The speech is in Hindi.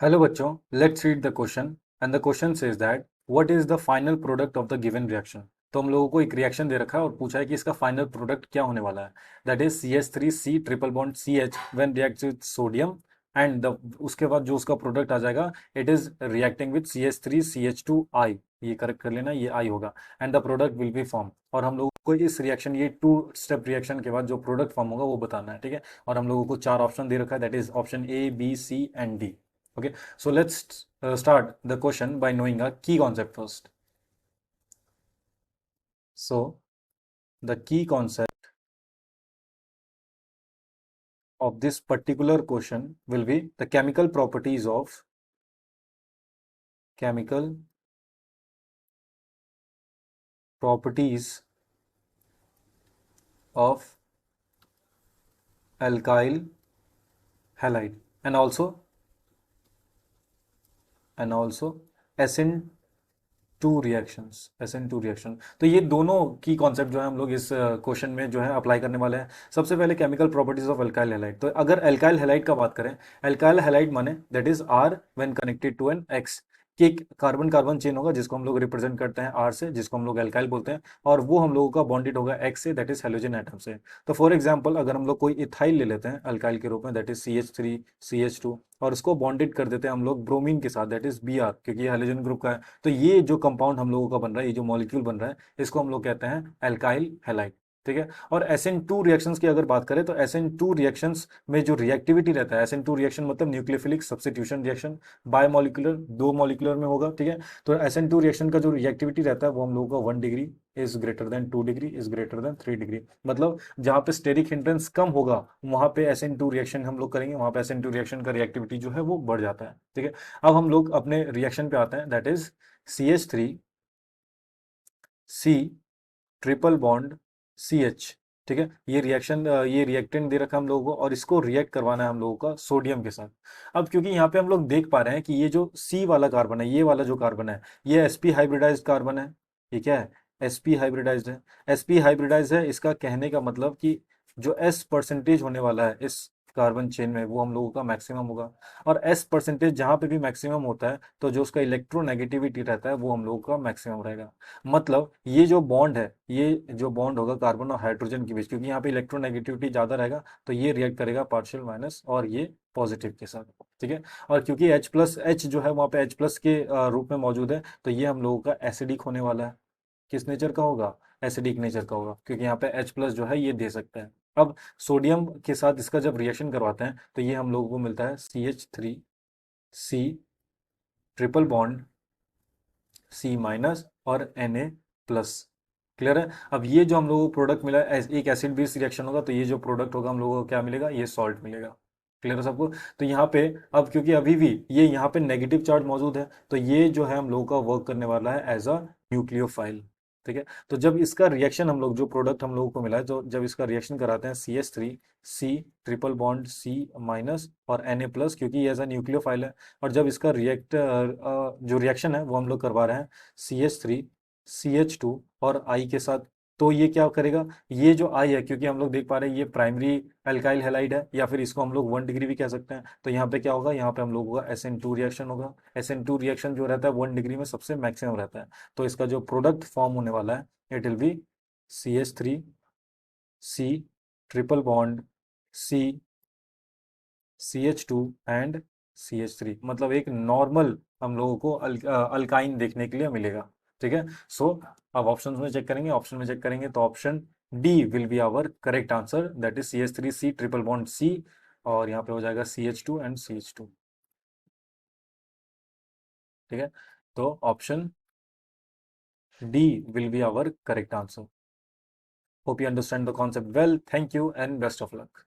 Hello बच्चों, let's read the question and the question says that what is the final product of the given reaction। तो हम लोगों को एक रिएक्शन दे रखा है और पूछा है कि इसका फाइनल प्रोडक्ट क्या होने वाला है। That is CH3C triple bond CH when reacts with sodium and the उसके बाद जो उसका प्रोडक्ट आ जाएगा it is reacting with CH3CH2I। ये करेक्ट कर लेना, ये I होगा and the product will be form. और हम लोगों को इस रिएक्शन ये टू स्टेप रिएक्शन के बाद जो प्रोडक्ट फॉर्म होगा वो बताना है, ठीक है। और हम लोगों को चार ऑप्शन दे रखा है, that is option A B C and D। Okay, so let's start the question by knowing a key concept first. So the key concept of this particular question will be the chemical properties of chemical properties of alkyl halide and also SN2 reaction. तो ये दोनों की कॉन्सेप्ट जो है हम लोग इस क्वेश्चन में जो है अप्लाई करने वाले हैं। सबसे पहले chemical properties of alkyl halide. तो अगर एल्काइल हैलाइड का बात करें, एल्काइल हैलाइड माने that is R when connected to an X, कि एक कार्बन कार्बन चेन होगा जिसको हम लोग रिप्रेजेंट करते हैं आर से, जिसको हम लोग एल्काइल बोलते हैं, और वो हम लोगों का बॉन्डेड होगा एक्स से, दैट इज हेलोजन एटम से। तो फॉर एग्जाम्पल अगर हम लोग कोई इथाइल ले लेते हैं अल्काइल के रूप में, दैट इज CH3CH2, और उसको बॉन्डेड कर देते हैं हम लोग ब्रोमीन के साथ, दैट इज Br, क्योंकि ये हेलोजन ग्रुप का है। तो ये जो कंपाउंड हम लोगों का बन रहा है, ये जो मॉलिक्यूल बन रहा है, इसको हम लोग कहते हैं एल्काइल हैलाइड, ठीक है। और SN2 रिएक्शंस की अगर बात करें तो SN2 रिएक्शंस में जो रिएक्टिविटी रहता है, SN2 रिएक्शन मतलब न्यूक्लियोफिलिक सब्स्टिट्यूशन रिएक्शन, बायोमोलिकुलर, दो मॉलिक्यूलर में होगा, ठीक है। तो SN2 रिएक्शन का जो रिएक्टिविटी रहता है वो हम लोगों का 1 degree is greater than 2 degree is greater than 3 degree. मतलब जहां पे स्टेरिक हिंड्रेंस कम होगा वहां पे SN2 रिएक्शन हम लोग करेंगे, वहां पे SN2 रिएक्शन का रिएक्टिविटी जो है वो बढ़ जाता है, ठीक है। अब हम लोग अपने रिएक्शन पे आते हैं, that is CH3C triple bond CH, ठीक है। ये रिएक्शन, ये रिएक्टेंट दे रखा है हम लोगों को और इसको रिएक्ट करवाना है हम लोगों का सोडियम के साथ। अब क्योंकि यहाँ पे हम लोग देख पा रहे हैं कि ये जो C वाला कार्बन है, ये वाला जो कार्बन है, ये sp हाइब्रिडाइज्ड कार्बन है। ये क्या है? sp हाइब्रिडाइज्ड है। sp हाइब्रिडाइज्ड है, इसका कहने का मतलब कि जो s परसेंटेज होने वाला है इस कार्बन चेन में वो हम लोगों का मैक्सिमम होगा। और s परसेंटेज जहां पे भी मैक्सिमम होता है तो जो उसका इलेक्ट्रोनेगेटिविटी रहता है वो हम लोगों का मैक्सिमम रहेगा। मतलब ये जो बॉन्ड है, ये जो बॉन्ड होगा कार्बन और हाइड्रोजन के बीच, क्योंकि यहाँ पे इलेक्ट्रोनेगेटिविटी ज्यादा रहेगा तो ये रिएक्ट करेगा पार्शियल माइनस और ये पॉजिटिव के साथ, ठीक है। और क्योंकि H जो है वहाँ पे H+ के रूप में मौजूद है तो ये हम लोगों का एसिडिक होने वाला है। किस नेचर का होगा? एसिडिक नेचर का होगा, क्योंकि यहाँ पे H+ जो है ये दे सकता है। अब सोडियम के साथ इसका जब रिएक्शन करवाते हैं तो ये हम लोगों को मिलता है CH3C ट्रिपल बॉन्ड C- और Na+। क्लियर है? अब ये जो हम लोगों को प्रोडक्ट मिला है, एक एसिड बेस रिएक्शन होगा तो ये जो प्रोडक्ट होगा हम लोगों को क्या मिलेगा? ये सॉल्ट मिलेगा। क्लियर है सबको? तो यहाँ पे अब क्योंकि अभी भी ये यहाँ पे नेगेटिव चार्ज मौजूद है तो ये जो है हम लोगों का वर्क करने वाला है एज अ न्यूक्लियोफाइल, ठीक है। तो जब इसका रिएक्शन हम लोग, जो प्रोडक्ट हम लोगों को मिला है, तो जब इसका रिएक्शन कराते हैं CH3C ट्रिपल बॉन्ड C- और Na+, क्योंकि ये एज अ न्यूक्लियोफाइल है। और जब इसका जो रिएक्शन है वो हम लोग करवा रहे हैं CH3CH2 और I के साथ, तो ये क्या करेगा? ये जो I है, क्योंकि हम लोग देख पा रहे हैं ये प्राइमरी एल्काइल हैलाइड है, या फिर इसको हम लोग 1 डिग्री भी कह सकते हैं। तो यहाँ पे क्या होगा? यहाँ पे हम लोगों का SN2 रिएक्शन होगा। SN2 रिएक्शन जो रहता है 1 डिग्री में सबसे मैक्सिमम रहता है। तो इसका जो प्रोडक्ट फॉर्म होने वाला है it will be CH3C triple bond C CH2 and CH3, मतलब एक नॉर्मल हम लोगों को अल्काइन देखने के लिए मिलेगा, ठीक है। सो अब ऑप्शन में चेक करेंगे, ऑप्शन में चेक करेंगे तो option D will be our correct answer, that is CH3C triple bond C, और यहाँ पे हो जाएगा CH2 एंड CH2, ठीक है। तो option D will be our correct answer. Hope you understand the concept well, thank you and best of luck.